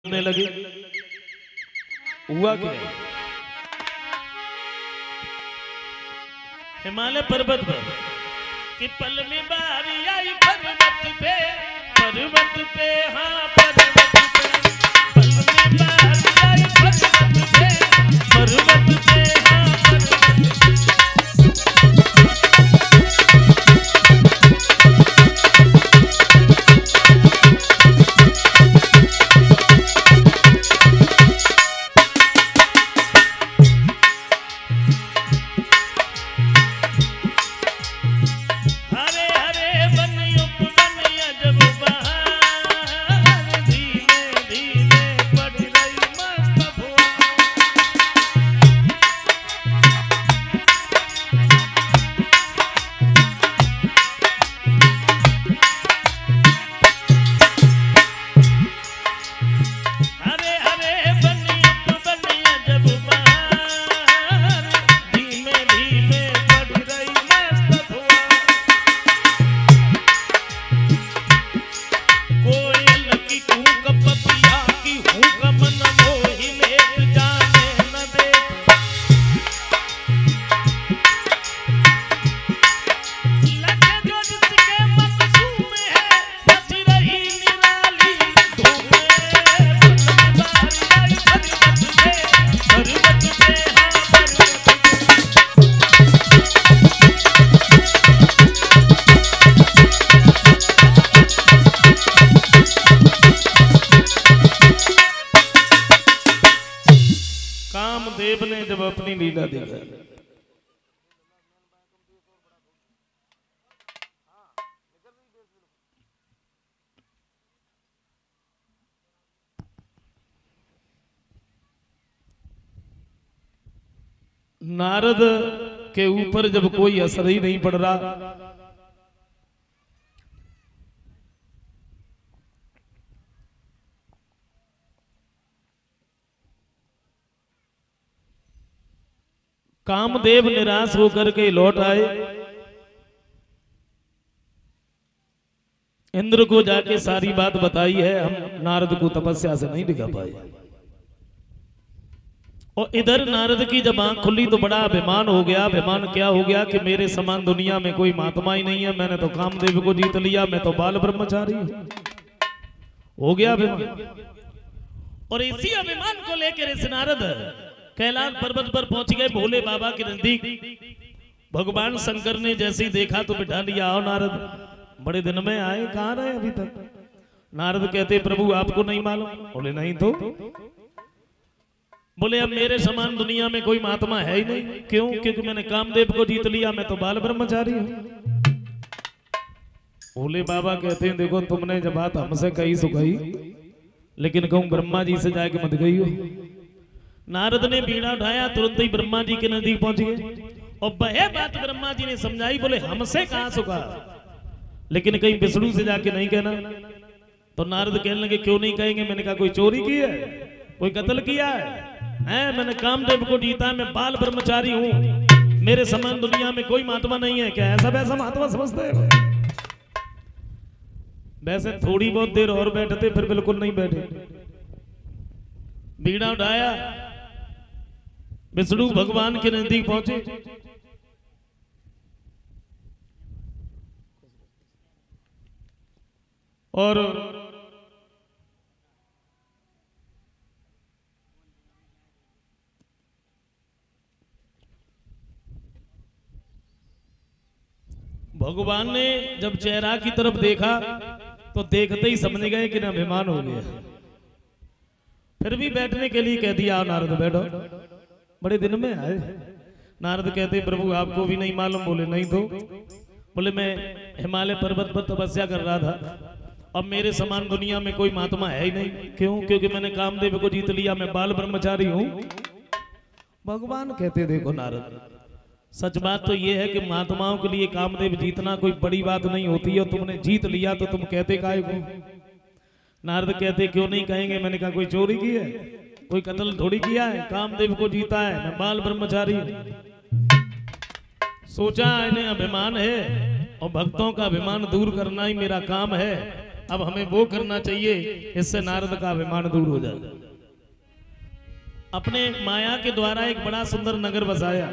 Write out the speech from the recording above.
झलकने लगे। हुआ क्या? हिमालय पर्वत पर कि पल में बारी आई पर्वत पे, हाँ पर्वत पे, पल में बारी आई पर्वत पे, हाँ पर्वत पे। कामदेव ने जब अपनी लीला दिखाई, नारद के ऊपर जब कोई असर ही नहीं पड़ रहा, कामदेव निराश होकर के लौट आए। इंद्र को जाके सारी बात बताई है, हम नारद को तपस्या से नहीं दिखा पाए। और इधर नारद की जब आंख खुली तो बड़ा अभिमान हो गया। अभिमान क्या हो गया कि मेरे समान दुनिया में कोई महात्मा ही नहीं है, मैंने तो कामदेव को जीत लिया, मैं तो बाल ब्रह्मचारी हूं। हो गया अभिमान। और इसी अभिमान को लेकर इस नारद कैलाश पर्वत पर पहुंच गए, भोले बाबा के नजदीक। भगवान शंकर ने जैसे ही देखा तो बिठा लिया, आओ नारद, बड़े दिन में आए, कहां रहे अभी तक? नारद कहते, प्रभु आपको नहीं मालूम? बोले नहीं तो? बोले अब मेरे समान दुनिया में कोई महात्मा है ही नहीं। क्यों? क्योंकि मैंने कामदेव को जीत लिया, मैं तो बाल ब्रह्मचारी हूं। भोले बाबा कहते हैं, देखो तुमने जब बात हमसे कही सो कही, लेकिन कहूं ब्रह्मा जी से जाके मत गई हो। नारद ने बीड़ा उठाया, तुरंत ही ब्रह्मा जी के नजदीक पहुंच गए और वह बात ब्रह्मा जी ने समझाई। बोले हमसे कहां सुखा, लेकिन कहीं विष्णु से जाके नहीं कहना। तो नारद कहने लगे, क्यों नहीं कहेंगे? मैंने कहा कोई चोरी की है, कोई कत्ल किया है? मैंने कामदेव को जीता, मैं बाल ब्रह्मचारी हूं, मेरे समान दुनिया में कोई महात्मा नहीं है। क्या ऐसा वैसा महात्मा समझते हो? वैसे थोड़ी बहुत देर और बैठते, फिर बिल्कुल नहीं बैठे। बीड़ा उठाया, विष्णु भगवान के नजदीक पहुंचे। और भगवान ने जब चेहरा की तरफ देखा तो देखते ही समझ गए कि ना अभिमान हो गया। फिर भी बैठने के लिए कह दिया, नारद बैठो, बड़े दिन में आए। नारद कहते, प्रभु आपको भी नहीं मालूम? बोले नहीं तो? बोले मैं हिमालय पर्वत पर तपस्या कर रहा था, अब मेरे समान दुनिया में कोई महात्मा है ही नहीं। क्यों? क्योंकि मैंने कामदेव को जीत लिया, मैं बाल ब्रह्मचारी हूं। भगवान कहते, देखो नारद, सच बात तो यह है कि महात्माओं के लिए कामदेव जीतना कोई बड़ी बात नहीं होती है, और तुमने जीत लिया तो तुम कहते काहे को? नारद कहते, क्यों नहीं कहेंगे? मैंने कहा कोई चोरी की है, कोई कत्ल थोड़ी किया है, कामदेव को जीता है, मैं बाल ब्रह्मचारी हूं। सोचा इन्हें अभिमान है और भक्तों का अभिमान दूर करना ही मेरा काम है, अब हमें वो करना चाहिए इससे नारद का अभिमान दूर हो जाए। अपने माया के द्वारा एक बड़ा सुंदर नगर बसाया।